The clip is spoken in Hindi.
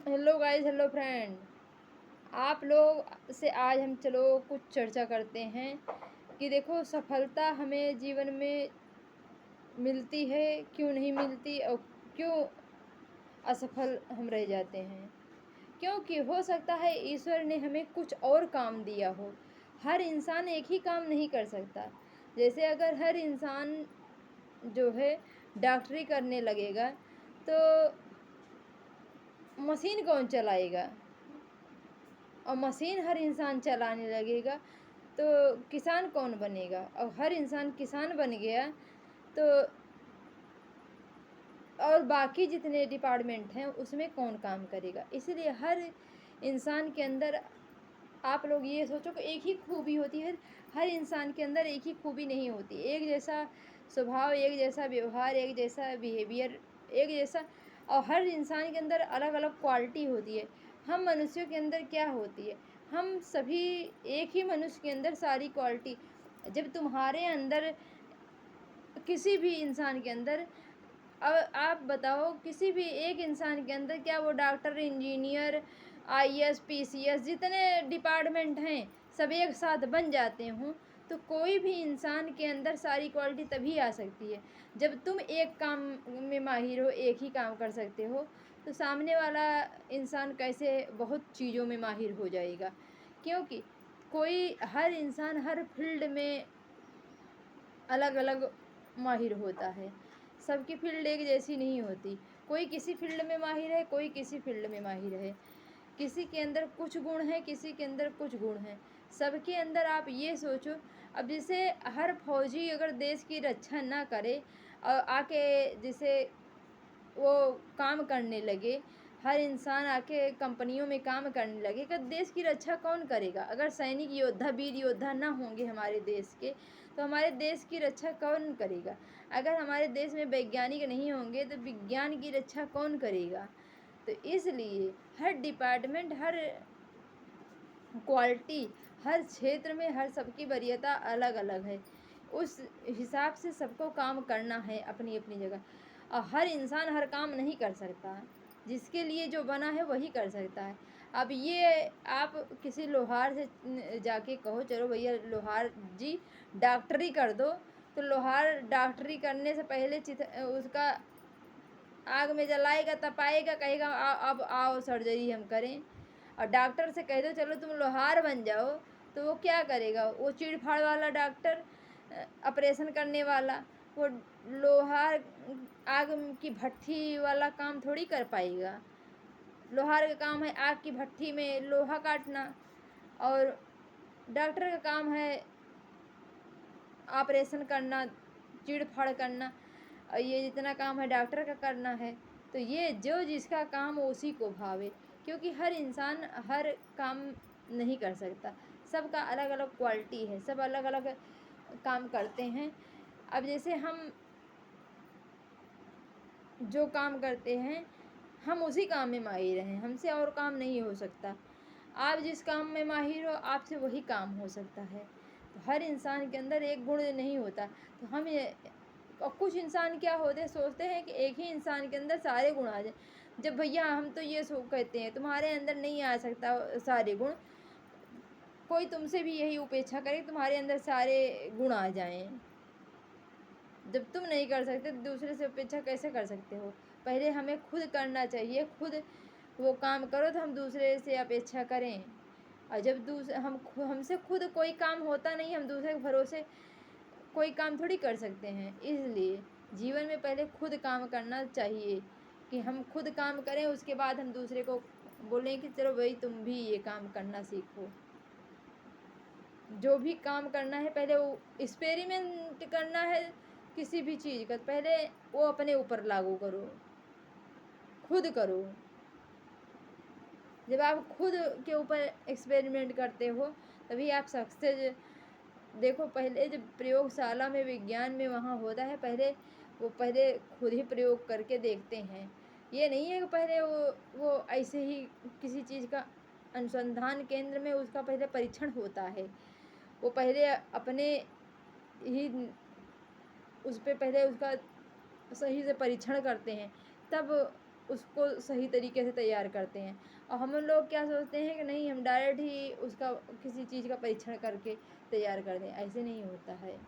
Hello guys, hello friend. आप लोग से आज हम चलो कुछ चर्चा करते हैं कि देखो, सफलता हमें जीवन में मिलती है, क्यों नहीं मिलती और क्यों असफल हम रह जाते हैं। क्योंकि हो सकता है ईश्वर ने हमें कुछ और काम दिया हो। हर इंसान एक ही काम नहीं कर सकता। जैसे अगर हर इंसान जो है डॉक्टरी करने लगेगा तो मशीन कौन चलाएगा, और मशीन हर इंसान चलाने लगेगा तो किसान कौन बनेगा, और हर इंसान किसान बन गया तो और बाकी जितने डिपार्टमेंट हैं उसमें कौन काम करेगा। इसलिए हर इंसान के अंदर आप लोग ये सोचो कि एक ही खूबी होती है। हर इंसान के अंदर एक ही खूबी नहीं होती। एक जैसा स्वभाव, एक जैसा व्यवहार, एक जैसा बिहेवियर, एक जैसा, और हर इंसान के अंदर अलग अलग क्वालिटी होती है। हम मनुष्यों के अंदर क्या होती है, हम सभी एक ही मनुष्य के अंदर सारी क्वालिटी। जब तुम्हारे अंदर किसी भी इंसान के अंदर, अब आप बताओ किसी भी एक इंसान के अंदर क्या वो डॉक्टर, इंजीनियर, आईएएस, पीसीएस जितने डिपार्टमेंट हैं सब एक साथ बन जाते हों तो कोई भी इंसान के अंदर सारी क्वालिटी तभी आ सकती है जब तुम एक काम में माहिर हो, एक ही काम कर सकते हो। तो सामने वाला इंसान कैसे बहुत चीज़ों में माहिर हो जाएगा। क्योंकि कोई हर इंसान हर फील्ड में अलग अलग माहिर होता है। सबकी फील्ड एक जैसी नहीं होती। कोई किसी फील्ड में माहिर है, कोई किसी फील्ड में माहिर है। किसी के अंदर कुछ गुण है, किसी के अंदर कुछ गुण है। सबके अंदर आप ये सोचो, अब जैसे हर फौजी अगर देश की रक्षा ना करे और आके जैसे वो काम करने लगे, हर इंसान आके कंपनियों में काम करने लगे, कि देश की रक्षा कौन करेगा। अगर सैनिक योद्धा, वीर योद्धा ना होंगे हमारे देश के तो हमारे देश की रक्षा कौन करेगा। अगर हमारे देश में वैज्ञानिक नहीं होंगे तो विज्ञान की रक्षा कौन करेगा। तो इसलिए हर डिपार्टमेंट, हर क्वालिटी, हर क्षेत्र में हर सबकी वरीयता अलग अलग है। उस हिसाब से सबको काम करना है अपनी अपनी जगह। और हर इंसान हर काम नहीं कर सकता, जिसके लिए जो बना है वही कर सकता है। अब ये आप किसी लोहार से जाके कहो चलो भैया लोहार जी डॉक्टरी कर दो, तो लोहार डॉक्टरी करने से पहले उसका आग में जलाएगा, तपाएगा, कहेगा अब आओ सर्जरी हम करें। और डॉक्टर से कह दो चलो तुम लोहार बन जाओ, तो वो क्या करेगा, वो चीड़ फाड़ वाला डॉक्टर, ऑपरेशन करने वाला, वो लोहार आग की भट्ठी वाला काम थोड़ी कर पाएगा। लोहार का काम है आग की भट्ठी में लोहा काटना, और डॉक्टर का काम है ऑपरेशन करना, चीड़ फाड़ करना, और ये जितना काम है डॉक्टर का करना है। तो ये जो जिसका काम हो उसी को भावे, क्योंकि हर इंसान हर काम नहीं कर सकता। सबका अलग अलग क्वालिटी है, सब अलग अलग काम करते हैं। अब जैसे हम जो काम करते हैं हम उसी काम में माहिर हैं, हमसे और काम नहीं हो सकता। आप जिस काम में माहिर हो आपसे वही काम हो सकता है। तो हर इंसान के अंदर एक गुण नहीं होता। तो हम ये, और कुछ इंसान क्या होते हैं, सोचते हैं कि एक ही इंसान के अंदर सारे गुण आ जाए। जब भैया हम तो ये सो कहते हैं तुम्हारे अंदर नहीं आ सकता सारे गुण, कोई तुमसे भी यही उपेक्षा करे तुम्हारे अंदर सारे गुण आ जाएं। जब तुम नहीं कर सकते तो दूसरे से अपेक्षा कैसे कर सकते हो। पहले हमें खुद करना चाहिए, खुद वो काम करो तो हम दूसरे से अपेक्षा करें। और जब हमसे खुद कोई काम होता नहीं, हम दूसरे के भरोसे कोई काम थोड़ी कर सकते हैं। इसलिए जीवन में पहले खुद काम करना चाहिए, कि हम खुद काम करें उसके बाद हम दूसरे को बोलें कि चलो भाई तुम भी ये काम करना सीखो। जो भी काम करना है पहले वो एक्सपेरिमेंट करना है, किसी भी चीज़ का पहले वो अपने ऊपर लागू करो, खुद करो। जब आप खुद के ऊपर एक्सपेरिमेंट करते हो तभी आप सक्सेस। देखो पहले जब प्रयोगशाला में विज्ञान में वहाँ होता है, पहले खुद ही प्रयोग करके देखते हैं। ये नहीं है कि पहले वो ऐसे ही किसी चीज़ का अनुसंधान केंद्र में उसका पहले परीक्षण होता है। वो पहले अपने ही उस पे पहले उसका सही से परीक्षण करते हैं, तब उसको सही तरीके से तैयार करते हैं। और हम लोग क्या सोचते हैं कि नहीं, हम डायरेक्ट ही उसका किसी चीज़ का परीक्षण करके तैयार कर दें, ऐसे नहीं होता है।